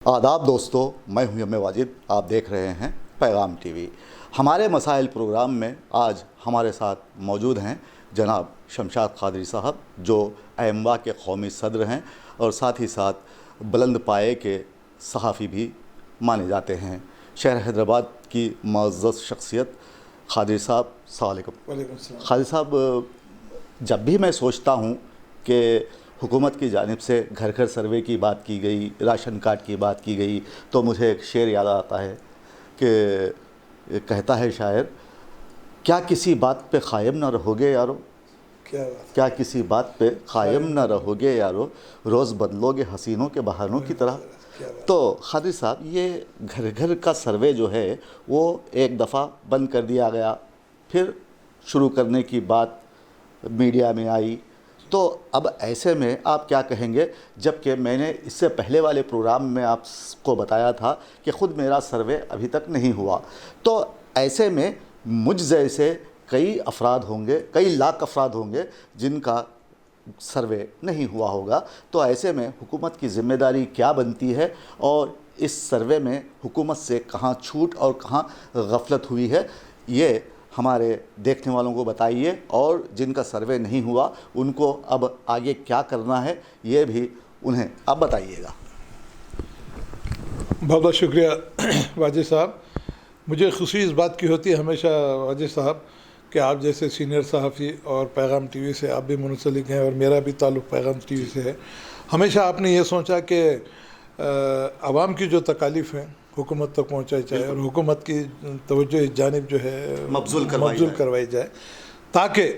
آداب دوستو، میں ہوں یم واجد، آپ دیکھ رہے ہیں پیغام ٹی وی۔ ہمارے مسائل پروگرام میں آج ہمارے ساتھ موجود ہیں جناب شمشاد قادری صاحب، جو ایموا کے قومی صدر ہیں اور ساتھ ہی ساتھ بلند پائے کے صحافی بھی مانے جاتے ہیں۔ شہر حیدرآباد کی معزز شخصیت قادری صاحب، السلام علیکم۔ وعلیکم السلام۔ قادری صاحب، جب بھی میں سوچتا ہوں کہ حکومت کی جانب سے گھر گھر سروے کی بات کی گئی، راشن کارڈ کی بات کی گئی، تو مجھے ایک شعر یاد آتا ہے کہ کہتا ہے شاعر، کیا کسی بات پہ قائم نہ رہو گے یارو، کیا کسی بات پہ قائم نہ رہو گے یارو، روز بدلو گے حسینوں کے بہانوں کی طرح۔ تو قادری صاحب، یہ گھر گھر کا سروے جو ہے وہ ایک دفعہ بند کر دیا گیا، پھر شروع کرنے کی بات میڈیا میں آئی، تو اب ایسے میں آپ کیا کہیں گے؟ جبکہ میں نے اس سے پہلے والے پروگرام میں آپ کو بتایا تھا کہ خود میرا سروے ابھی تک نہیں ہوا، تو ایسے میں مجھ جیسے کئی افراد ہوں گے، کئی لاکھ افراد ہوں گے جن کا سروے نہیں ہوا ہوگا، تو ایسے میں حکومت کی ذمہ داری کیا بنتی ہے اور اس سروے میں حکومت سے کہاں چھوٹ اور کہاں غفلت ہوئی ہے، یہ ہمارے دیکھنے والوں کو بتائیے، اور جن کا سروے نہیں ہوا ان کو اب آگے کیا کرنا ہے یہ بھی انہیں اب بتائیے گا۔ بہت بہت شکریہ واجد صاحب۔ مجھے خوشی اس بات کی ہوتی ہے ہمیشہ واجد صاحب کہ آپ جیسے سینئر صحافی اور پیغام ٹی وی سے آپ بھی منسلک ہیں، اور میرا بھی تعلق پیغام ٹی وی سے ہے۔ ہمیشہ آپ نے یہ سوچا کہ عوام کی جو تکالیف ہیں حکومت تک پہنچائی جائے، اور حکومت کی توجہ اس جانب جو ہے مبذول کروائی جائے، تاکہ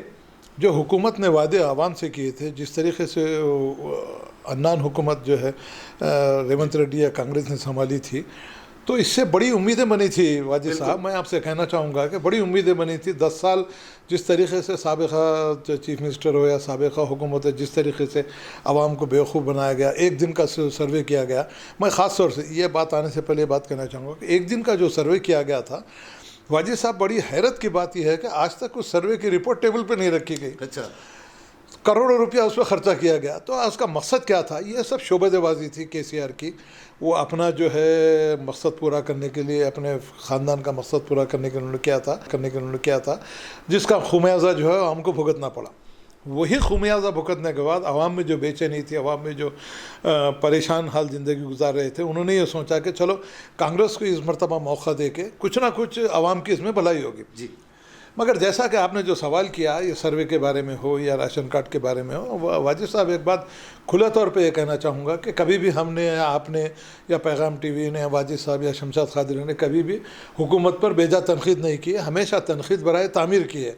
جو حکومت نے وعدے عوام سے کیے تھے، جس طریقے سے عنان حکومت جو ہے ریونت ریڈی یا کانگریس نے سنبھالی تھی، تو اس سے بڑی امیدیں بنی تھی واجد صاحب۔ میں آپ سے کہنا چاہوں گا کہ بڑی امیدیں بنی تھی۔ 10 سال جس طریقے سے سابقہ چیف منسٹر ہو یا سابقہ حکومت ہے، جس طریقے سے عوام کو بیوقوف بنایا گیا، ایک دن کا سروے کیا گیا۔ میں خاص طور سے یہ بات آنے سے پہلے بات کہنا چاہوں گا کہ ایک دن کا جو سروے کیا گیا تھا واجد صاحب، بڑی حیرت کی بات یہ ہے کہ آج تک اس سروے کی رپورٹ ٹیبل پہ نہیں رکھی گئی۔ اچھا، کروڑوں روپیہ اس پہ خرچہ کیا گیا۔ تو اس کا مقصد کیا تھا؟ یہ سب شعبدے بازی تھی کے سی آر کی۔ وہ اپنا جو ہے مقصد پورا کرنے کے لیے، اپنے خاندان کا مقصد پورا کرنے کے انہوں نے کیا تھا جس کا خمیازہ جو ہے عوام کو بھگتنا پڑا۔ وہی خمیازہ بھگتنے کے بعد عوام میں جو بے چینی تھی، عوام میں جو پریشان حال زندگی گزار رہے تھے، انہوں نے یہ سوچا کہ چلو کانگریس کو اس مرتبہ موقع دے کے کچھ نہ کچھ عوام کی اس میں بھلائی ہوگی۔ جی، مگر جیسا کہ آپ نے جو سوال کیا، یہ سروے کے بارے میں ہو یا راشن کارڈ کے بارے میں ہو، واجد صاحب ایک بات کھلا طور پہ یہ کہنا چاہوں گا کہ کبھی بھی ہم نے یا آپ نے یا پیغام ٹی وی نے، واجد صاحب یا شمشاد قادری نے کبھی بھی حکومت پر بیجا تنقید نہیں کی ہے۔ ہمیشہ تنقید برائے تعمیر کی ہے۔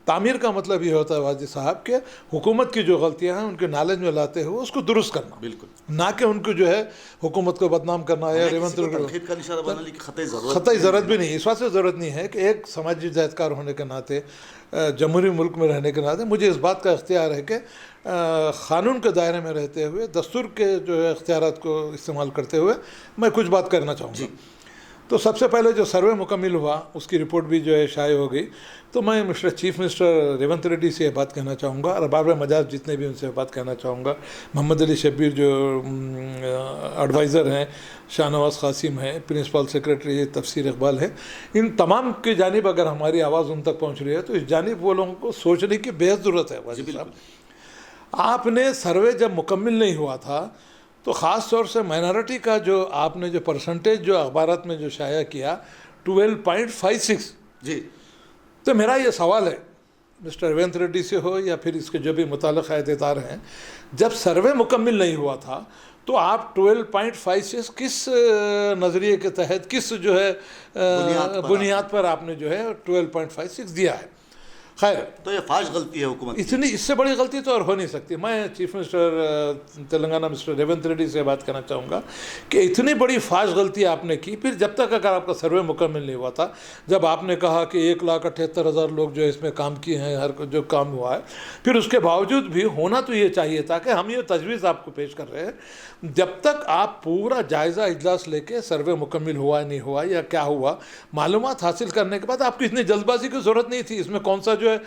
تعمیر کا مطلب یہ ہوتا ہے واجد صاحب کہ حکومت کی جو غلطیاں ہیں ان کے نالج میں لاتے ہوئے اس کو درست کرنا، بالکل، نہ کہ ان کو جو ہے حکومت کو بدنام کرنا یا ریونت قطعی ضرورت بھی نہیں۔ اس واسطے ضرورت نہیں ہے کہ ایک سماجی جہدکار ہونے کے ناطے، جمہوری ملک میں رہنے کے ناطے مجھے اس بات کا اختیار ہے کہ قانون کے دائرے میں رہتے ہوئے، دستور کے جو ہے اختیارات کو استعمال کرتے ہوئے میں کچھ بات کرنا چاہوں گا۔ تو سب سے پہلے جو سروے مکمل ہوا اس کی رپورٹ بھی جو ہے شائع ہو گئی، تو میں چیف منسٹر ریونت ریڈی سے یہ بات کہنا چاہوں گا، اور باب مجاز جتنے بھی ان سے بات کہنا چاہوں گا، محمد علی شبیر جو ایڈوائزر ہیں، شاہ نواز قاسم ہیں، پرنسپل سیکرٹری تفسیر اقبال ہیں، ان تمام کی جانب اگر ہماری آواز ان تک پہنچ رہی ہے تو اس جانب وہ لوگوں کو سوچنے کی بے حد ضرورت ہے۔ واجد صاحب، آپ نے سروے جب مکمل نہیں ہوا تھا تو خاص طور سے مائنارٹی کا جو آپ نے جو پرسنٹیج جو اخبارات میں جو شائع کیا 12.56، جی، تو میرا یہ سوال ہے مسٹر ریونت ریڈی سے ہو یا پھر اس کے جو بھی متعلقہ عہدیدار ہیں، جب سروے مکمل نہیں ہوا تھا تو آپ 12.56 کس نظریے کے تحت، کس جو ہے بنیاد پر آپ نے جو ہے 12.56 دیا ہے؟ خیر، تو یہ فاش غلطی ہے حکومت کی۔ اتنی اس سے بڑی غلطی تو اور ہو نہیں سکتی۔ میں chief minister Telangana mister Revanth Reddy سے بات کرنا چاہوں گا کہ اتنی بڑی فاش غلطی آپ نے کی، پھر جب تک اگر آپ کا سروے مکمل نہیں ہوا تھا، جب آپ نے کہا کہ 1,78,000 لوگ جو اس میں کام کیے ہیں، ہر جو کام ہوا ہے، پھر اس کے باوجود بھی ہونا تو یہ چاہیے تھا کہ ہم یہ تجویز آپ کو پیش کر رہے ہیں، جب تک آپ پورا جائزہ اجلاس لے کے سروے مکمل ہوا نہیں ہوا یا کیا ہوا معلومات حاصل کرنے کے بعد آپ کو اتنی جلد بازی کی ضرورت نہیں تھی۔ اس میں کون سا جو ہے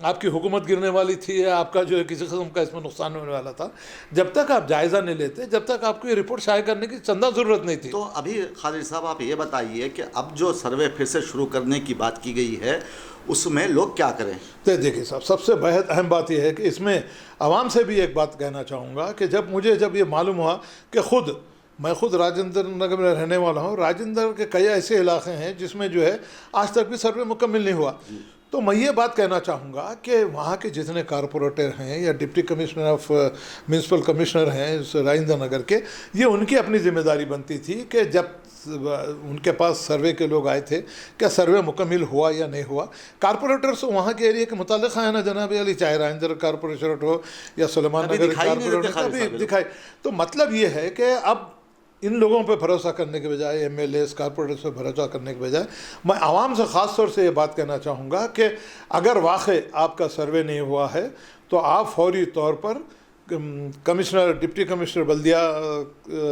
آپ کی حکومت گرنے والی تھی یا آپ کا جو ہے کسی قسم کا اس میں نقصان ہونے والا تھا، جب تک آپ جائزہ نہیں لیتے، جب تک آپ کو یہ رپورٹ شائع کرنے کی چندہ ضرورت نہیں تھی. تو ابھی خالد صاحب آپ یہ بتائیے کہ اب جو سروے پھر سے شروع کرنے کی بات کی گئی ہے اس میں لوگ کیا کریں؟ تو دیکھیے صاحب، سب سے بہت اہم بات یہ ہے کہ اس میں عوام سے بھی ایک بات کہنا چاہوں گا کہ جب یہ معلوم ہوا کہ میں خود راجندر نگر میں رہنے والا ہوں، راجندر کے کئی ایسے علاقے ہیں جس میں جو ہے آج تک بھی سروے مکمل نہیں ہوا، تو میں یہ بات کہنا چاہوں گا کہ وہاں کے جتنے کارپوریٹر ہیں یا deputy commissioner of municipal commissioner ہیں راجندر نگر کے، یہ ان کی اپنی ذمہ داری بنتی تھی کہ جب ان کے پاس سروے کے لوگ آئے تھے، کیا سروے مکمل ہوا یا نہیں ہوا. کارپوریٹرس وہاں کے ایریا کے متعلق ہیں نا جناب علی، چاہے راجندر کارپوریشن ہو یا سلیمان نگر کارپوریشن دکھائی. تو مطلب یہ ہے کہ اب ان لوگوں پہ بھروسہ کرنے کے بجائے، ایم ایل ایز کارپوریٹرس پہ بھروسہ کرنے کے بجائے، میں عوام سے خاص طور سے یہ بات کہنا چاہوں گا کہ اگر واقع آپ کا سروے نہیں ہوا ہے تو آپ فوری طور پر کمشنر، ڈپٹی کمشنر بلدیہ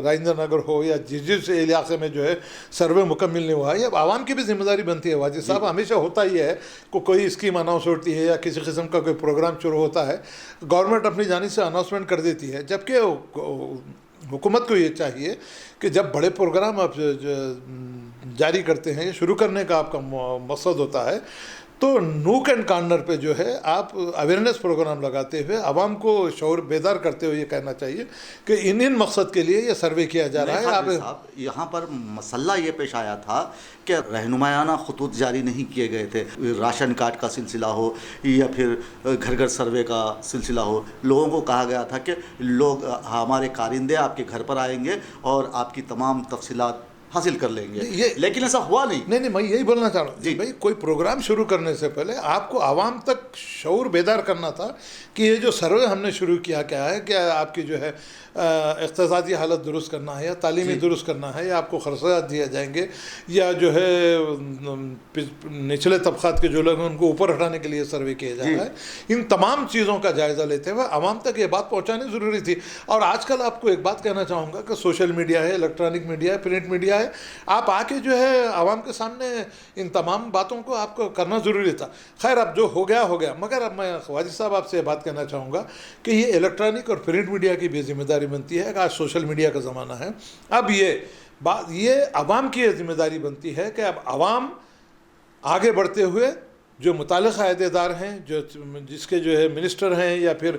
راجندر نگر ہو یا جس علاقے میں جو ہے سروے مکمل نہیں ہوا ہے، اب عوام کی بھی ذمہ داری بنتی ہے. واجد صاحب، ہمیشہ ہوتا ہی ہے کہ کوئی اسکیم اناؤنس ہوتی ہے یا کسی قسم کا کوئی پروگرام شروع ہوتا ہے، گورنمنٹ اپنی جانب سے اناؤنسمنٹ کر دیتی ہے، جبکہ حکومت کو یہ چاہیے کہ جب بڑے پروگرام آپ جاری کرتے ہیں، شروع کرنے کا آپ کا مقصد ہوتا ہے، تو نوک اینڈ کارنر پہ جو ہے آپ اویئرنیس پروگرام لگاتے ہوئے عوام کو شعور بیدار کرتے ہوئے یہ کہنا چاہیے کہ ان مقصد کے لیے یہ سروے کیا جا رہا ہے. صاحب، یہاں پر مسئلہ یہ پیش آیا تھا کہ رہنمایانہ خطوط جاری نہیں کیے گئے تھے، راشن کارڈ کا سلسلہ ہو یا پھر گھر گھر سروے کا سلسلہ ہو. لوگوں کو کہا گیا تھا کہ لوگ، ہمارے کارندے آپ کے گھر پر آئیں گے اور آپ کی تمام تفصیلات حاصل کر لیں گے، لیکن ایسا ہوا نہیں. نہیں، میں یہی بولنا چاہ رہا ہوں جی بھائی، کوئی پروگرام شروع کرنے سے پہلے آپ کو عوام تک شعور بیدار کرنا تھا کہ یہ جو سروے ہم نے شروع کیا ہے کہ آپ کی جو ہے اقتصادی حالت درست کرنا ہے یا تعلیمی درست کرنا ہے یا آپ کو خرچات دیے جائیں گے یا جو ہے نچلے طبقات کے جو لوگ ہیں ان کو اوپر ہٹانے کے لیے سروے کیا جا رہا ہے. ان تمام چیزوں کا جائزہ لیتے ہوئے عوام تک یہ بات پہنچانی ضروری تھی. اور آج کل آپ کو ایک بات کہنا چاہوں گا کہ سوشل میڈیا ہے، الیکٹرانک میڈیا ہے، پرنٹ میڈیا ہے، آپ آ کے جو ہے عوام کے سامنے ان تمام باتوں کو آپ کو کرنا ضروری تھا. خیر، اب جو ہو گیا، مگر اب میں واجد صاحب آپ سے یہ بات کہنا چاہوں گا کہ یہ الیکٹرانک اور پرنٹ میڈیا کی بھی ذمہ داری بنتی ہے کہ آج سوشل میڈیا کا زمانہ ہے. اب یہ عوام کی ذمہ داری بنتی ہے کہ اب عوام آگے بڑھتے ہوئے جو متعلقہ عہدیدار ہیں، جس کے جو ہے منسٹر ہیں یا پھر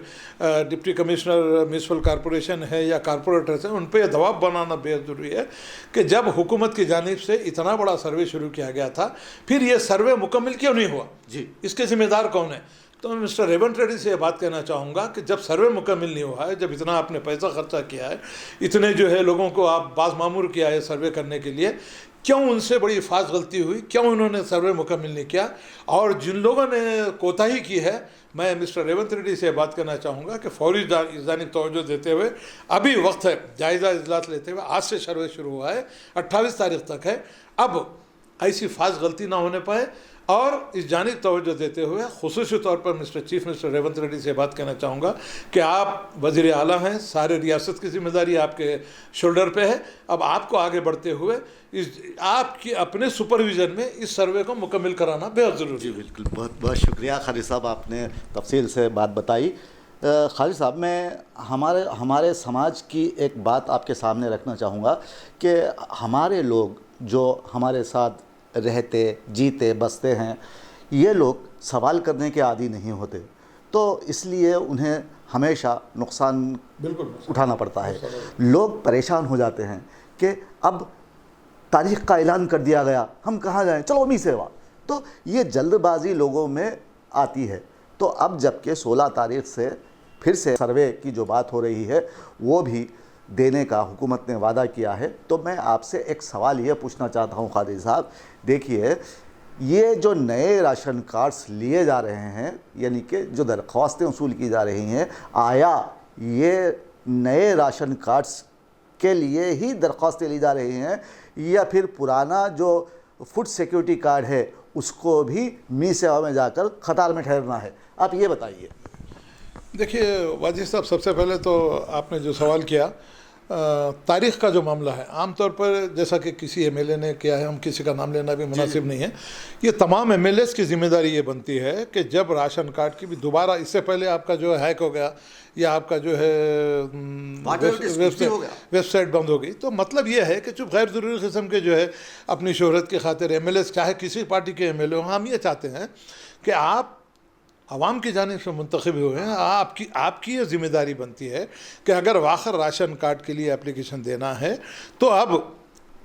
ڈپٹی کمشنر میونسپل کارپوریشن ہے یا کارپوریٹرز ہیں، ان پہ یہ دباؤ بنانا بہت ضروری ہے کہ جب حکومت کی جانب سے اتنا بڑا سروے شروع کیا گیا تھا، پھر یہ سروے مکمل کیوں نہیں ہوا؟ اس کے ذمہ دار کون ہیں؟ تو میں مسٹر ریونت ریڈی سے یہ بات کہنا چاہوں گا کہ جب سروے مکمل نہیں ہوا ہے، جب اتنا آپ نے پیسہ خرچہ کیا ہے، اتنے جو ہے لوگوں کو آپ باز مامور کیا ہے سروے کرنے کے لیے، کیوں ان سے بڑی فاش غلطی ہوئی؟ کیوں انہوں نے سروے مکمل نہیں کیا؟ اور جن لوگوں نے کوتاہی کی ہے، میں مسٹر ریونت ریڈی سے بات کرنا چاہوں گا کہ فوری جانب توجہ دیتے ہوئے ابھی وقت ہے، جائزہ اجلاس لیتے ہوئے، آج سے سروے شروع ہوا ہے، 28 تاریخ تک ہے، اب ایسی فاش غلطی نہ ہونے پائے، اور اس جانب توجہ دیتے ہوئے خصوصی طور پر mister chief minister Revanth Reddy سے بات کہنا چاہوں گا کہ آپ وزیر اعلیٰ ہیں، سارے ریاست کی ذمہ داری آپ کے شولڈر پہ ہے. اب آپ کو آگے بڑھتے ہوئے آپ کی اپنے سپرویژن میں اس سروے کو مکمل کرانا بہت ضروری ہے. جی بالکل، بہت بہت شکریہ خالد صاحب، آپ نے تفصیل سے بات بتائی. خالد صاحب، میں ہمارے سماج کی ایک بات آپ کے سامنے رکھنا چاہوں گا کہ ہمارے لوگ جو ہمارے ساتھ رہتے جیتے بستے ہیں، یہ لوگ سوال کرنے کے عادی نہیں ہوتے، تو اس لیے انہیں ہمیشہ نقصان اٹھانا پڑتا ہے. لوگ پریشان ہو جاتے ہیں کہ اب تاریخ کا اعلان کر دیا گیا، ہم کہاں جائیں، چلو امی سیوا. تو یہ جلد بازی لوگوں میں آتی ہے. تو اب جب کہ 16 تاریخ سے پھر سے سروے کی جو بات ہو رہی ہے وہ بھی دینے کا حکومت نے وعدہ کیا ہے، تو میں آپ سے ایک سوال یہ پوچھنا چاہتا ہوں خالد صاحب. دیکھیے، یہ جو نئے راشن کارڈز لیے جا رہے ہیں، یعنی کہ جو درخواستیں وصول کی جا رہی ہیں، آیا یہ نئے راشن کارڈز کے لیے ہی درخواستیں لی جا رہی ہیں یا پھر پرانا جو فوڈ سیکیورٹی کارڈ ہے اس کو بھی می سیوا میں جا کر قطار میں ٹھہرنا ہے؟ آپ یہ بتائیے. دیکھیے واجد صاحب، سب سے پہلے تو آپ نے جو سوال کیا، تاریخ کا جو معاملہ ہے، عام طور پر جیسا کہ کسی ایم ایل اے نے کیا ہے، ہم کسی کا نام لینا بھی مناسب نہیں ہے، یہ تمام ایم ایل ایز کی ذمہ داری یہ بنتی ہے کہ جب راشن کارڈ کی بھی دوبارہ، اس سے پہلے آپ کا جو ہیک ہو گیا یا آپ کا جو ہے ویب سائٹ بند ہو گئی، تو مطلب یہ ہے کہ جو غیر ضروری قسم کے جو ہے اپنی شہرت کی خاطر ایم ایل ایز، چاہے کسی پارٹی کے ایم ایل اے ہوں، ہم یہ چاہتے ہیں کہ آپ عوام کی جانب سے منتخب ہوئے ہیں، آپ کی یہ ذمہ داری بنتی ہے کہ اگر واخر راشن کارڈ کے لیے اپلیکیشن دینا ہے تو اب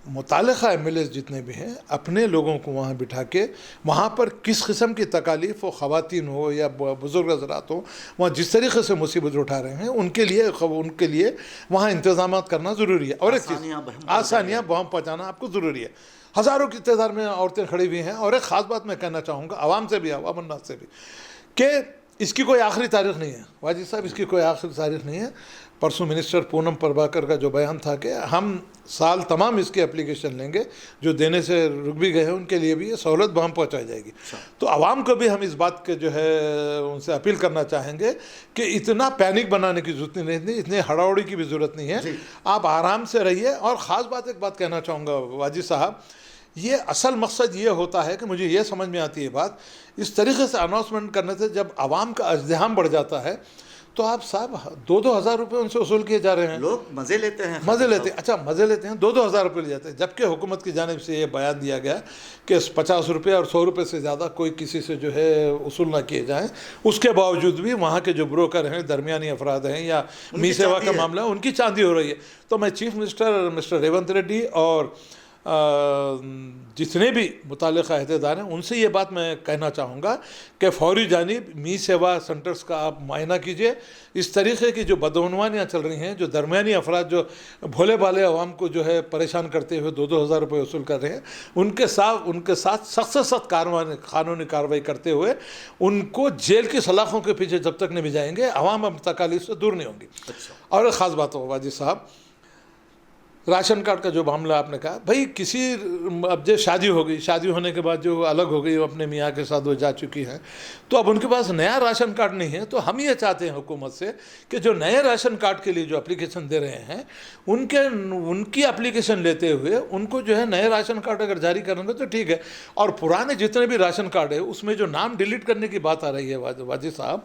متعلقہ ایم ایل ایز جتنے بھی ہیں اپنے لوگوں کو وہاں بٹھا کے وہاں پر کس قسم کی تکالیف، وہ خواتین ہو یا بزرگ حضرات ہوں، وہاں جس طریقے سے مصیبت اٹھا رہے ہیں ان کے لیے وہاں انتظامات کرنا ضروری ہے، اور ایک چیز آسانیاں بہم پہنچانا آپ کو ضروری ہے۔ ہزاروں کی تعداد میں عورتیں کھڑی ہوئی ہیں، اور ایک خاص بات میں کہنا چاہوں گا عوام سے بھی، عوام الناس سے بھی، کہ اس کی کوئی آخری تاریخ نہیں ہے واجد صاحب، اس کی کوئی آخری تاریخ نہیں ہے۔ پرسوں منسٹر پونم پربھاکر کا جو بیان تھا کہ ہم سال تمام اس کی اپلیکیشن لیں گے، جو دینے سے رک بھی گئے ہیں ان کے لیے بھی یہ سہولت بہم پہنچائی جائے گی۔ تو عوام کو بھی ہم اس بات کے جو ہے ان سے اپیل کرنا چاہیں گے کہ اتنا پینک بنانے کی ضرورت نہیں ہے، اتنے ہڑاوڑی کی بھی ضرورت نہیں ہے، آپ آرام سے رہیے۔ اور خاص بات ایک بات کہنا چاہوں گا واجد صاحب، یہ اصل مقصد یہ ہوتا ہے کہ مجھے یہ سمجھ میں آتی ہے بات، اس طریقے سے اناؤنسمنٹ کرنے سے جب عوام کا ازدحام بڑھ جاتا ہے تو آپ صاحب 2,000 روپے ان سے وصول کیے جا رہے ہیں، لوگ مزے لیتے ہیں، مزے لیتے ہیں، اچھا مزے لیتے ہیں، 2,000 روپے لے جاتے ہیں، جبکہ حکومت کی جانب سے یہ بیان دیا گیا کہ 50 روپے اور 100 روپے سے زیادہ کوئی کسی سے جو ہے وصول نہ کیے جائیں۔ اس کے باوجود بھی وہاں کے جو بروکر ہیں، درمیانی افراد ہیں یا می سیوا کا معاملہ ہے، ان کی چاندی ہو رہی ہے۔ تو میں chief minister mister Revanth Reddy اور جتنے بھی متعلقہ عہدیدار ہیں ان سے یہ بات میں کہنا چاہوں گا کہ فوری جانب می سیوا سنٹرز کا آپ معائنہ کیجئے۔ اس طریقے کی جو بدعنوانیاں چل رہی ہیں، جو درمیانی افراد جو بھولے بھالے عوام کو جو ہے پریشان کرتے ہوئے 2,000 روپے وصول کر رہے ہیں، ان کے ساتھ سخت سے سخت قانونی کارروائی کرتے ہوئے ان کو جیل کی سلاخوں کے پیچھے جب تک نہیں بھجائیں گے، عوام اب تکالیف سے دور نہیں ہوں گی۔ اور ایک خاص بات ہو واجد صاحب، راشن کارڈ کا جو معاملہ آپ نے کہا، بھائی کسی اب جو شادی ہو گئی، شادی ہونے کے بعد جو الگ ہو گئی، وہ اپنے میاں کے ساتھ وہ جا چکی ہیں، تو اب ان کے پاس نیا راشن کارڈ نہیں ہے، تو ہم یہ چاہتے ہیں حکومت سے کہ جو نئے راشن کارڈ کے لیے جو اپلیکیشن دے رہے ہیں ان کی اپلیکیشن لیتے ہوئے ان کو جو ہے نئے راشن کارڈ اگر جاری کریں گے تو ٹھیک ہے، اور پرانے جتنے بھی راشن کارڈ ہے اس میں جو نام ڈیلیٹ کرنے کی بات آ رہی ہے واجد صاحب،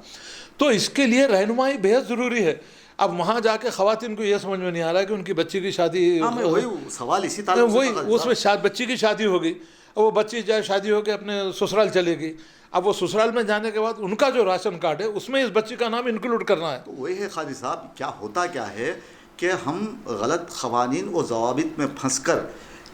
تو اس کے لیے رہنمائی بہت ضروری ہے۔ اب وہاں جا کے خواتین کو یہ سمجھ میں نہیں آ رہا ہے کہ ان کی بچی کی شادی، وہی سوال اسی تعلق سے اس میں بچی کی شادی ہو گئی، وہ بچی جائے شادی ہو کے اپنے سسرال چلے گئی، اب وہ سسرال میں جانے کے بعد ان کا جو راشن کارڈ ہے اس میں اس بچی کا نام انکلوڈ کرنا ہے۔ تو وہی ہے قاضی صاحب، کیا ہوتا کیا ہے کہ ہم غلط قوانین و ضوابط میں پھنس کر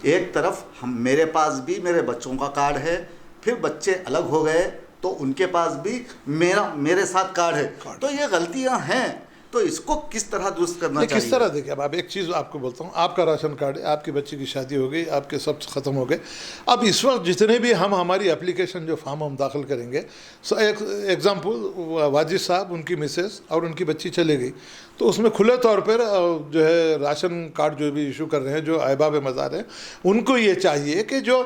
ایک طرف میرے پاس بھی میرے بچوں کا کارڈ ہے، پھر بچے الگ ہو گئے تو ان کے پاس بھی میرے ساتھ کارڈ ہے، تو یہ غلطیاں ہیں، تو اس کو کس طرح درست کرنا چاہیے؟ کس طرح دیکھیں، اب ایک چیز آپ کو بولتا ہوں، آپ کا راشن کارڈ ہے، آپ کی بچی کی شادی ہو گئی، آپ کے سب ختم ہو گئے، اب اس وقت جتنے بھی ہماری اپلیکیشن جو فارم ہم داخل کریں گے، ایک ایگزامپل واجد صاحب ان کی مسز اور ان کی بچی چلے گئی، تو اس میں کھلے طور پر جو ہے راشن کارڈ جو بھی ایشو کر رہے ہیں، جو احباب مزار ہیں، ان کو یہ چاہیے کہ جو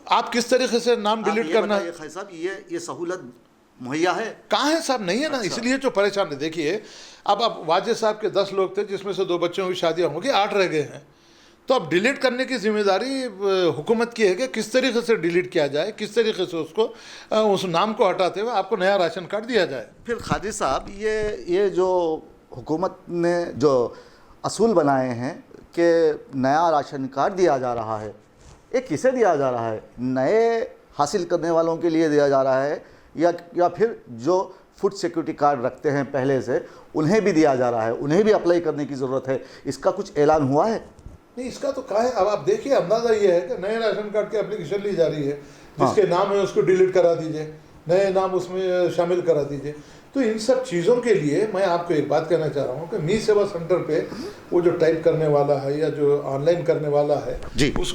آپ کس طریقے سے نام ڈیلیٹ کرنا ہے۔ خیر صاحب، یہ سہولت مہیا ہے کہاں ہے صاحب؟ نہیں ہے نا، اس لیے جو پریشان ہے۔ دیکھیے اب واجد صاحب کے 10 لوگ تھے جس میں سے 2 بچوں کی شادیاں ہوں گی، 8 رہ گئے ہیں، تو اب ڈیلیٹ کرنے کی ذمہ داری حکومت کی ہے کہ کس طریقے سے ڈیلیٹ کیا جائے، کس طریقے سے اس نام کو ہٹاتے ہوئے آپ کو نیا راشن کارڈ دیا جائے۔ پھر قاضی صاحب، یہ جو حکومت نے جو اصول بنائے ہیں کہ نیا راشن کارڈ دیا جا رہا ہے، یہ کسے دیا جا رہا ہے؟ نئے حاصل کرنے والوں کے لیے دیا جا رہا ہے یا پھر جو فوڈ سیکورٹی کارڈ رکھتے ہیں پہلے سے انہیں بھی دیا جا رہا ہے، انہیں بھی اپلائی کرنے کی ضرورت ہے؟ اس کا کچھ اعلان ہوا ہے؟ نہیں، اس کا تو کہا ہے۔ اب آپ دیکھیے، اندازہ یہ ہے کہ نئے راشن کارڈ کی اپلیکیشن لی جا رہی ہے، جس کے نام ہے اس کو ڈیلیٹ کرا دیجئے، نئے نام اس میں شامل کرا دیجئے۔ تو ان سب چیزوں کے لیے میں آپ کو ایک بات کہنا چاہ رہا ہوں کہ می سیوا سینٹر پہ وہ جو ٹائپ کرنے والا ہے یا جو آن لائن کرنے والا ہے،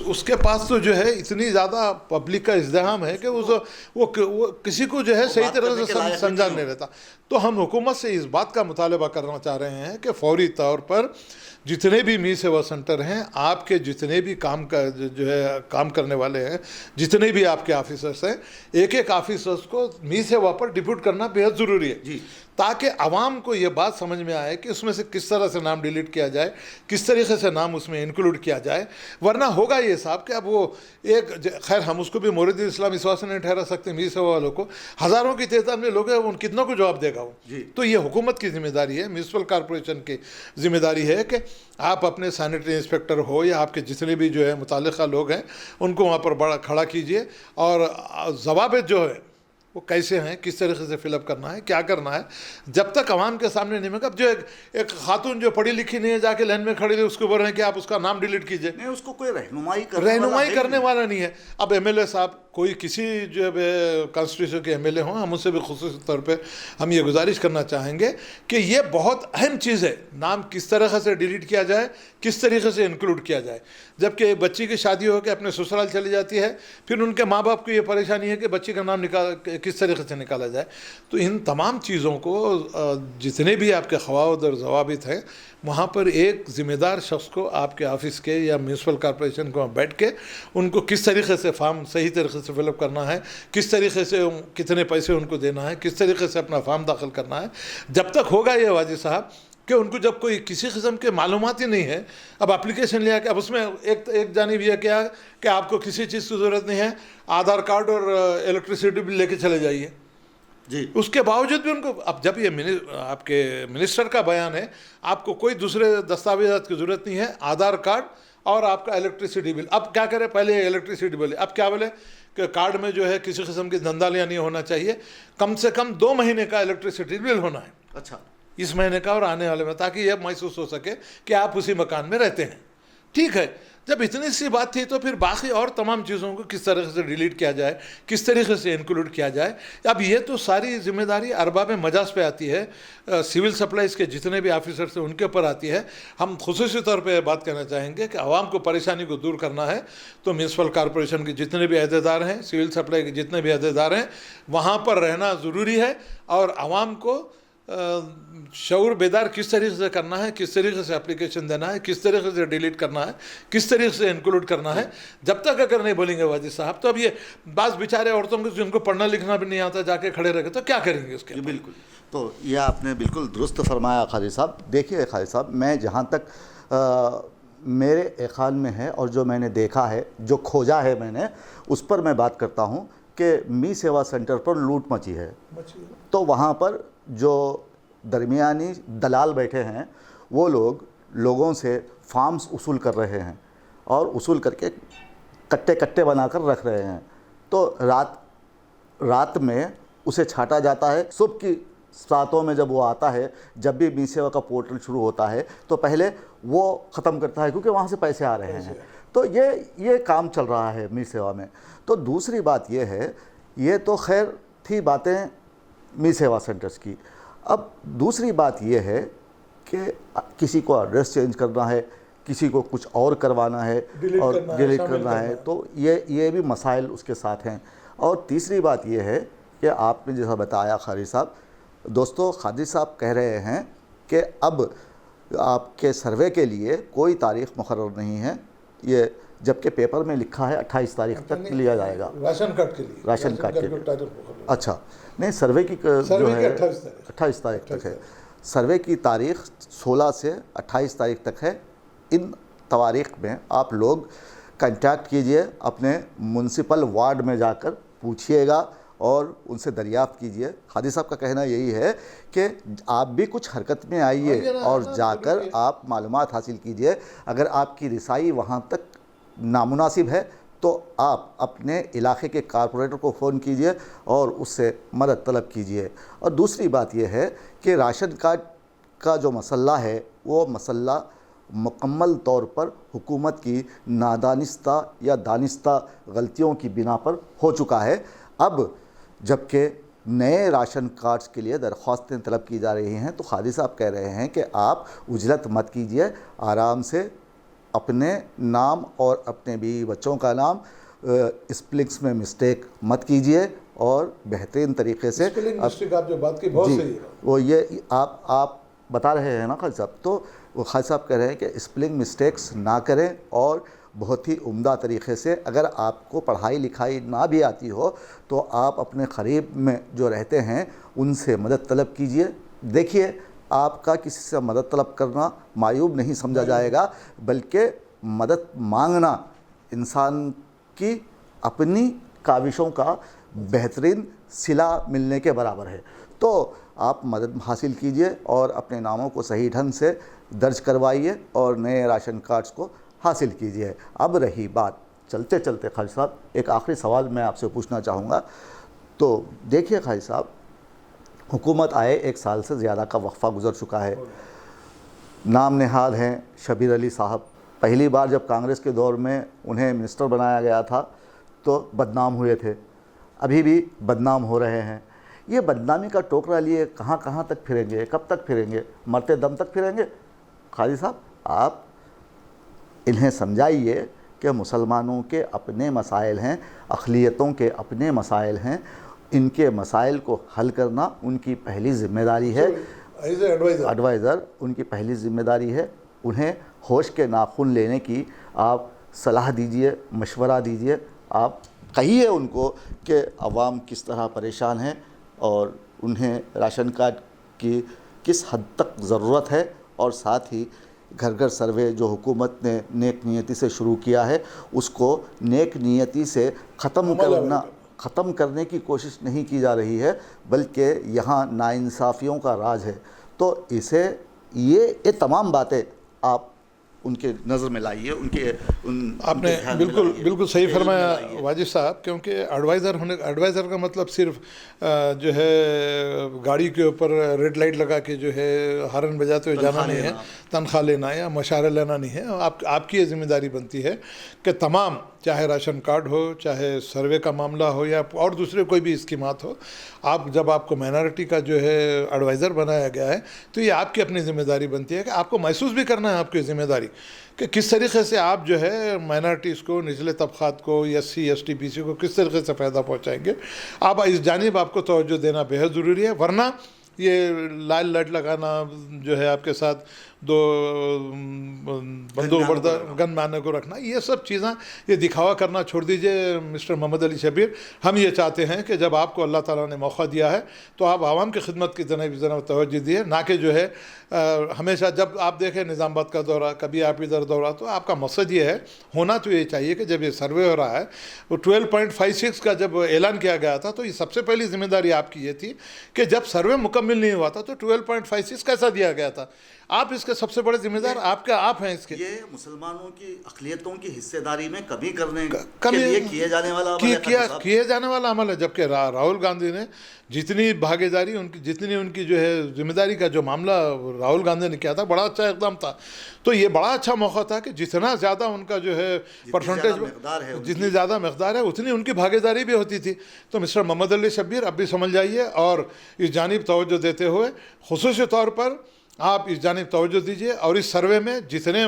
اس کے پاس تو جو ہے اتنی زیادہ پبلک کا ازدحام ہے کہ وہ کسی کو جو ہے صحیح طرح سے سمجھا نہیں رہتا۔ تو ہم حکومت سے اس بات کا مطالبہ کرنا چاہ رہے ہیں کہ فوری طور پر جتنے بھی می سیوا سینٹر ہیں، آپ کے جتنے بھی کام کرنے والے ہیں، جتنے بھی آپ کے آفیسرس ہیں، ایک آفیسرس کو می سیوا پر ڈپوٹ کرنا بہت ضروری ہے، تاکہ عوام کو یہ بات سمجھ میں آئے کہ اس میں سے کس طرح سے نام ڈیلیٹ کیا جائے, کس طریقے سے نام اس میں انکلوڈ کیا جائے. ورنہ ہوگا یہ صاحب کہ اب وہ ایک, خیر ہم اس کو بھی مورد اسلام اس واسطے نہیں ٹھہرا سکتے, میری سوا والوں کو ہزاروں کی تعداد میں لوگ ہیں, ان کتنوں کو جواب دے گا وہ. تو یہ حکومت کی ذمہ داری ہے, میونسپل کارپوریشن کی ذمہ داری ہے کہ آپ اپنے سینیٹری انسپیکٹر ہو یا آپ کے جتنے بھی جو ہے متعلقہ لوگ ہیں ان کو وہاں پر بڑا کھڑا کیجئے, اور ضوابط جو ہے وہ کیسے ہیں, کس طریقے سے فل اپ کرنا ہے, کیا کرنا ہے, جب تک عوام کے سامنے نہیں. اب جو ایک خاتون جو پڑھی لکھی نہیں ہے جا کے لائن میں کھڑی ہے, اس کو بول رہے ہیں کہ آپ اس کا نام ڈیلیٹ کیجئے. نہیں, اس کو کوئی رہنمائی کرنے والا نہیں ہے. اب ایم ایل اے صاحب, کوئی کسی جو کانسٹیٹیوشن کے ایم ایل اے ہوں, ہم ان سے بھی خصوصی طور پہ ہم یہ گزارش کرنا چاہیں گے کہ یہ بہت اہم چیز ہے, نام کس طرح سے ڈیلیٹ کیا جائے, کس طریقے سے انکلوڈ کیا جائے. جبکہ بچی کی شادی ہو کے اپنے سسرال چلی جاتی ہے, پھر ان کے ماں باپ کو یہ پریشانی ہے کہ بچی کا نام کس طریقے سے نکالا جائے. تو ان تمام چیزوں کو جتنے بھی آپ کے قواعد اور ضوابط ہیں, وہاں پر ایک ذمہ دار شخص کو آپ کے آفس کے یا میونسپل کارپوریشن کو بیٹھ کے ان کو کس طریقے سے فارم صحیح طریقے سے فل اپ کرنا ہے, کس طریقے سے کتنے پیسے ان کو دینا ہے, کس طریقے سے اپنا فارم داخل کرنا ہے. جب تک ہوگا یہ واجد صاحب کہ ان کو جب کوئی کسی قسم کے معلومات ہی نہیں ہے, اب اپلیکیشن لیا کہ اب اس میں ایک جانب یہ کیا کہ آپ کو کسی چیز کی ضرورت نہیں ہے, آدھار کارڈ اور الیکٹریسٹی بل لے کے چلے جائیے. جی, اس کے باوجود بھی ان کو, اب جب یہ آپ کے منسٹر کا بیان ہے, آپ کو کوئی دوسرے دستاویزات کی ضرورت نہیں ہے, آدھار کارڈ اور آپ کا الیکٹریسٹی بل. اب کیا کرے, پہلے الیکٹریسٹی بل, اب کیا بولے کہ کارڈ میں جو ہے کسی قسم کی دھندالیاں نہیں ہونا چاہیے, کم سے کم 2 مہینے کا الیکٹریسٹی بل ہونا ہے. اچھا, اس مہینے کا اور آنے والے میں, تاکہ یہ محسوس ہو سکے کہ آپ اسی مکان میں رہتے ہیں. ٹھیک ہے, جب اتنی سی بات تھی تو پھر باقی اور تمام چیزوں کو کس طریقے سے ڈیلیٹ کیا جائے, کس طریقے سے انکلوڈ کیا جائے. اب یہ تو ساری ذمہ داری ارباب مجاز پہ آتی ہے, سول سپلائز کے جتنے بھی آفیسرس ہیں ان کے اوپر آتی ہے. ہم خصوصی طور پہ بات کرنا چاہیں گے کہ عوام کو پریشانی کو دور کرنا ہے تو میونسپل کارپوریشن کے جتنے بھی عہدیدار ہیں, سول سپلائی کے جتنے بھی عہدیدار ہیں, وہاں پر رہنا ضروری ہے, اور عوام کو شعور بیدار کس طریقے سے کرنا ہے, کس طریقے سے اپلیکیشن دینا ہے, کس طریقے سے ڈیلیٹ کرنا ہے, کس طریقے سے انکلوڈ کرنا ہے. جب تک اگر نہیں بولیں گے واجد صاحب, تو اب یہ بعض بیچارے عورتوں کو جن کو پڑھنا لکھنا بھی نہیں آتا, جا کے کھڑے رہ گئے تو کیا کریں گے اس کے. بالکل, تو یہ آپ نے بالکل درست فرمایا خالد صاحب. دیکھیے خالد صاحب, میں جہاں تک میرے خیال میں ہے اور جو میں نے دیکھا ہے, جو کھوجا ہے میں نے, اس پر میں بات کرتا ہوں کہ می سیوا سینٹر پر لوٹ مچی ہے. تو وہاں پر جو درمیانی دلال بیٹھے ہیں, وہ لوگوں سے فارمز وصول کر رہے ہیں, اور وصول کر کے کٹے بنا کر رکھ رہے ہیں. تو رات میں اسے چھانٹا جاتا ہے. صبح کی ساعتوں میں جب وہ آتا ہے, جب بھی می سیوا کا پورٹل شروع ہوتا ہے, تو پہلے وہ ختم کرتا ہے, کیونکہ وہاں سے پیسے آ رہے ہیں. تو یہ کام چل رہا ہے می سیوا میں. تو دوسری بات یہ ہے, یہ تو خیر تھی باتیں می سیوا سینٹرز کی. اب دوسری بات یہ ہے کہ کسی کو ایڈریس چینج کرنا ہے, کسی کو کچھ اور کروانا ہے اور ڈیلیٹ کرنا ہے, تو یہ بھی مسائل اس کے ساتھ ہیں. اور تیسری بات یہ ہے کہ آپ نے جیسا بتایا خالد صاحب, دوستو خالد صاحب کہہ رہے ہیں کہ اب آپ کے سروے کے لیے کوئی تاریخ مقرر نہیں ہے, یہ جبکہ پیپر میں لکھا ہے 28 تاریخ تک لیا جائے گا راشن کارڈ کے لیے. راشن کارڈ کے لیے. اچھا, نہیں, سروے کی جو ہے 28 تاریخ تک ہے. سروے کی تاریخ 16 سے 28 تاریخ تک ہے. ان تواریخ میں آپ لوگ کنٹیکٹ کیجئے, اپنے میونسپل وارڈ میں جا کر پوچھئے گا اور ان سے دریافت کیجئے. حادی صاحب کا کہنا یہی ہے کہ آپ بھی کچھ حرکت میں آئیے اور جا کر آپ معلومات حاصل کیجئے. اگر آپ کی رسائی وہاں تک نامناسب ہے تو آپ اپنے علاقے کے کارپوریٹر کو فون کیجئے اور اس سے مدد طلب کیجئے. اور دوسری بات یہ ہے کہ راشن کارڈ کا جو مسئلہ ہے, وہ مسئلہ مکمل طور پر حکومت کی نادانستہ یا دانستہ غلطیوں کی بنا پر ہو چکا ہے. اب جبکہ نئے راشن کارڈز کے لیے درخواستیں طلب کی جا رہی ہیں, تو خالد صاحب کہہ رہے ہیں کہ آپ عجلت مت کیجئے, آرام سے اپنے نام اور اپنے بیوی بچوں کا نام اسپلنگس میں مسٹیک مت کیجئے, اور بہترین طریقے سے آپ جو بات کی بہت صحیح ہے, وہ یہ آپ بتا رہے ہیں نا خالد صاحب. تو وہ خالد صاحب کہہ رہے ہیں کہ اسپلنگ مسٹیکس نہ کریں, اور بہت ہی عمدہ طریقے سے, اگر آپ کو پڑھائی لکھائی نہ بھی آتی ہو تو آپ اپنے قریب میں جو رہتے ہیں ان سے مدد طلب کیجئے, دیکھیے آپ کا کسی سے مدد طلب کرنا معیوب نہیں سمجھا جائے گا، بلکہ مدد مانگنا انسان کی اپنی کاوشوں کا بہترین صلہ ملنے کے برابر ہے۔ تو آپ مدد حاصل کیجئے اور اپنے ناموں کو صحیح ڈھنگ سے درج کروائیے اور نئے راشن کارڈز کو حاصل کیجئے۔ اب رہی بات چلتے چلتے خالد صاحب ایک آخری سوال میں آپ سے پوچھنا چاہوں گا۔ تو دیکھیے خالد صاحب، حکومت آئے 1 سال سے زیادہ کا وقفہ گزر چکا ہے، نام نہاد ہیں شبیر علی صاحب۔ پہلی بار جب کانگریس کے دور میں انہیں منسٹر بنایا گیا تھا تو بدنام ہوئے تھے، ابھی بھی بدنام ہو رہے ہیں۔ یہ بدنامی کا ٹوکرا لیے کہاں کہاں تک پھریں گے، کب تک پھریں گے، مرتے دم تک پھریں گے؟ خالد صاحب آپ انہیں سمجھائیے کہ مسلمانوں کے اپنے مسائل ہیں، اقلیتوں کے اپنے مسائل ہیں، ان کے مسائل کو حل کرنا ان کی پہلی ذمہ داری ہے، ایڈوائزر ان کی پہلی ذمہ داری ہے۔ انہیں ہوش کے ناخن لینے کی آپ صلاح دیجئے، مشورہ دیجئے، آپ کہیے ان کو کہ عوام کس طرح پریشان ہیں اور انہیں راشن کارڈ کی کس حد تک ضرورت ہے، اور ساتھ ہی گھر گھر سروے جو حکومت نے نیک نیتی سے شروع کیا ہے اس کو نیک نیتی سے ختم کرنے کی کوشش نہیں کی جا رہی ہے، بلکہ یہاں ناانصافیوں کا راج ہے۔ تو یہ تمام باتیں آپ ان کے نظر میں لائیے، آپ نے بالکل صحیح فرمایا واجد صاحب، کیونکہ ایڈوائزر کا مطلب صرف جو ہے گاڑی کے اوپر ریڈ لائٹ لگا کے جو ہے ہارن بجاتے ہوئے جانا نہیں ہے، تنخواہ لینا یا مشورہ لینا نہیں ہے۔ آپ کی یہ ذمہ داری بنتی ہے کہ تمام، چاہے راشن کارڈ ہو، چاہے سروے کا معاملہ ہو یا اور دوسرے کوئی بھی اسکیمات ہو، جب آپ کو مائنارٹی کا جو ہے ایڈوائزر بنایا گیا ہے تو یہ آپ کی اپنی ذمہ داری بنتی ہے کہ آپ کو محسوس بھی کرنا ہے آپ کی ذمہ داری کہ کس طریقے سے آپ جو ہے مائنارٹیز کو، نچلے طبقات کو، SC ST BC کو کس طریقے سے فائدہ پہنچائیں گے۔ آپ اس جانب آپ کو توجہ دینا بہت ضروری ہے، ورنہ یہ لال لٹ لگانا جو ہے آپ کے ساتھ 2 بندوق بردار گن ماننے کو رکھنا، یہ سب چیزیں، یہ دکھاوا کرنا چھوڑ دیجئے مسٹر محمد علی شبیر۔ ہم یہ چاہتے ہیں کہ جب آپ کو اللہ تعالیٰ نے موقع دیا ہے تو آپ عوام کی خدمت کی طرف توجہ دیے، نہ کہ جو ہے ہمیشہ جب آپ دیکھیں نظام آباد کا دورہ، کبھی آپ ادھر دورہ، تو آپ کا مقصد یہ ہے، ہونا تو یہ چاہیے کہ جب یہ سروے ہو رہا ہے، وہ 12.56 کا جب اعلان کیا گیا تھا تو یہ سب سے پہلی ذمہ داری آپ کی یہ تھی کہ جب سروے مکمل نہیں ہوا تھا تو 12.56 کیسا دیا گیا تھا؟ آپ اس کے سب سے بڑے ذمہ دار آپ ہیں اس کے۔ یہ مسلمانوں کی اقلیتوں کی حصہ داری میں کمی کرنے کے لیے کیے جانے والا عمل ہے، جبکہ راہل گاندھی نے جتنی بھاگیداری جتنی ان کی جو ہے ذمہ داری کا جو معاملہ راہل گاندھی نے کیا تھا، بڑا اچھا اقدام تھا۔ تو یہ بڑا اچھا موقع تھا کہ جتنا زیادہ ان کا جو ہے پرسنٹیج، جتنی زیادہ مقدار ہے اتنی ان کی بھاگیداری بھی ہوتی تھی۔ تو مسٹر محمد علی شبیر اب بھی سمجھ جائیے اور اس جانب توجہ دیتے ہوئے خصوصی طور پر آپ اس جانب توجہ دیجئے، اور اس سروے میں جتنے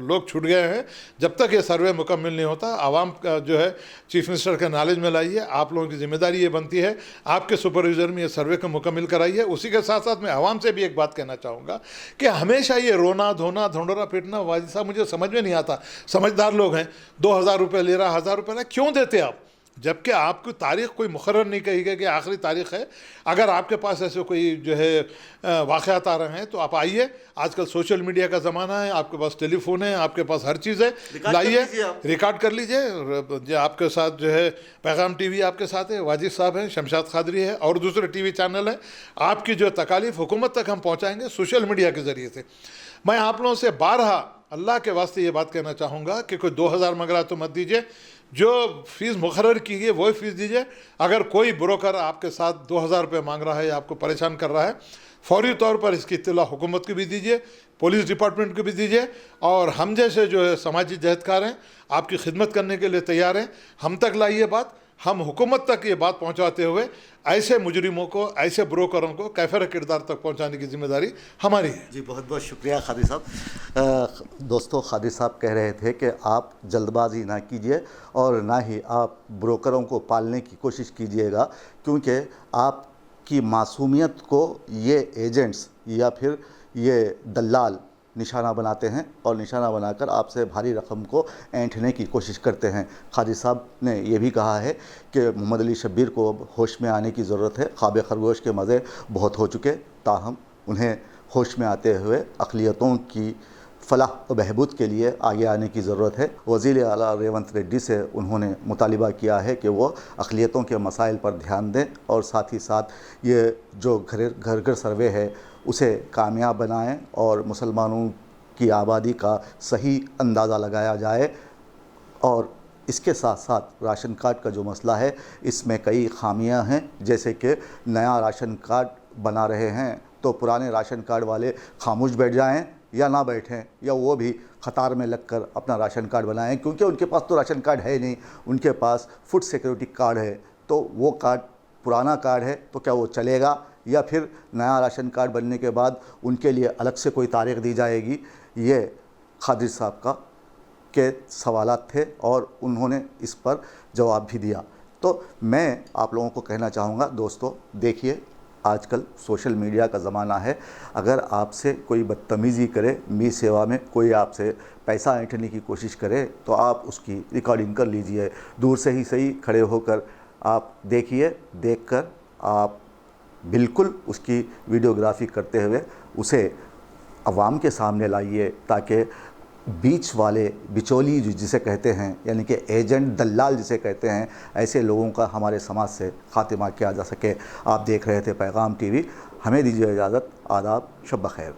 لوگ چھوٹ گئے ہیں، جب تک یہ سروے مکمل نہیں ہوتا، عوام کا جو ہے چیف منسٹر کے نالج میں لائیے۔ آپ لوگوں کی ذمہ داری یہ بنتی ہے آپ کے سپرویژن میں یہ سروے کو مکمل کرائیے۔ اسی کے ساتھ ساتھ میں عوام سے بھی ایک بات کہنا چاہوں گا کہ ہمیشہ یہ رونا دھونا دھنڈورا پیٹنا، واجد صاحب مجھے سمجھ میں نہیں آتا۔ سمجھدار لوگ ہیں، 2000 روپے لے رہا، 1000 روپے لے رہا، کیوں دیتے آپ؟ جبکہ آپ کی تاریخ کوئی مقرر نہیں کہی گئی کہ آخری تاریخ ہے۔ اگر آپ کے پاس ایسے کوئی جو ہے واقعات آ رہے ہیں تو آپ آئیے، آج کل سوشل میڈیا کا زمانہ ہے، آپ کے پاس ٹیلی فون ہے، آپ کے پاس ہر چیز ہے، لائیے، ریکارڈ کر لیجئے۔ آپ کے ساتھ جو ہے پیغام ٹی وی آپ کے ساتھ ہے، واجد صاحب ہیں، شمشاد قادری ہے، اور دوسرے ٹی وی چینل ہیں۔ آپ کی جو تکالیف حکومت تک ہم پہنچائیں گے سوشل میڈیا کے ذریعے سے۔ میں آپ لوگوں سے بارہا اللہ کے واسطے یہ بات کہنا چاہوں گا کہ کوئی 2000 مانگ تو مت دیجیے، جو فیس مقرر کی گئی وہی فیس دیجیے۔ اگر کوئی بروکر آپ کے ساتھ 2000 روپے مانگ رہا ہے یا آپ کو پریشان کر رہا ہے، فوری طور پر اس کی اطلاع حکومت کو بھی دیجیے، پولیس ڈپارٹمنٹ کو بھی دیجیے، اور ہم جیسے جو ہے سماجی جہدکار ہیں آپ کی خدمت کرنے کے لیے تیار ہیں۔ ہم تک لائیے بات، ہم حکومت تک یہ بات پہنچاتے ہوئے ایسے مجرموں کو، ایسے بروکروں کو کیفر کردار تک پہنچانے کی ذمہ داری ہماری ہے۔ جی بہت بہت شکریہ خادی صاحب۔ دوستو، خادی صاحب کہہ رہے تھے کہ آپ جلد بازی نہ کیجیے اور نہ ہی آپ بروکروں کو پالنے کی کوشش کیجیے گا، کیونکہ آپ کی معصومیت کو یہ ایجنٹس یا پھر یہ دلال نشانہ بناتے ہیں، اور نشانہ بنا کر آپ سے بھاری رقم کو اینٹھنے کی کوشش کرتے ہیں۔ خادی صاحب نے یہ بھی کہا ہے کہ محمد علی شبیر کو اب ہوش میں آنے کی ضرورت ہے، خواب خرگوش کے مزے بہت ہو چکے، تاہم انہیں ہوش میں آتے ہوئے اقلیتوں کی فلاح و بہبود کے لیے آگے آنے کی ضرورت ہے۔ وزیر اعلیٰ ریونت ریڈی سے انہوں نے مطالبہ کیا ہے کہ وہ اقلیتوں کے مسائل پر دھیان دیں اور ساتھ ہی ساتھ یہ جو گھر گھر سروے ہے اسے کامیاب بنائیں اور مسلمانوں کی آبادی کا صحیح اندازہ لگایا جائے۔ اور اس کے ساتھ ساتھ راشن کارڈ کا جو مسئلہ ہے اس میں کئی خامیاں ہیں، جیسے کہ نیا راشن کارڈ بنا رہے ہیں تو پرانے راشن کارڈ والے خاموش بیٹھ جائیں یا نہ بیٹھیں، یا وہ بھی قطار میں لگ کر اپنا راشن کارڈ بنائیں، کیونکہ ان کے پاس تو راشن کارڈ ہے نہیں، ان کے پاس فوڈ سیکورٹی کارڈ ہے، تو وہ کارڈ پرانا کارڈ ہے تو کیا وہ چلے گا، یا پھر نیا راشن کارڈ بننے کے بعد ان کے لیے الگ سے کوئی تاریخ دی جائے گی۔ یہ قادری صاحب کے سوالات تھے اور انہوں نے اس پر جواب بھی دیا۔ تو میں آپ لوگوں کو کہنا چاہوں گا دوستو، دیکھیے آج کل سوشل میڈیا کا زمانہ ہے، اگر آپ سے کوئی بدتمیزی کرے، می سیوا میں کوئی آپ سے پیسہ اینٹھنے کی کوشش کرے تو آپ اس کی ریکارڈنگ کر لیجئے، دور سے ہی صحیح کھڑے ہو کر آپ دیکھیے، دیکھ کر آپ بالکل اس کی ویڈیوگرافی کرتے ہوئے اسے عوام کے سامنے لائیے، تاکہ بیچ والے بچولی جسے کہتے ہیں، یعنی کہ ایجنٹ دلال جسے کہتے ہیں، ایسے لوگوں کا ہمارے سماج سے خاتمہ کیا جا سکے۔ آپ دیکھ رہے تھے پیغام ٹی وی، ہمیں دیجیے اجازت، آداب، شب بخیر۔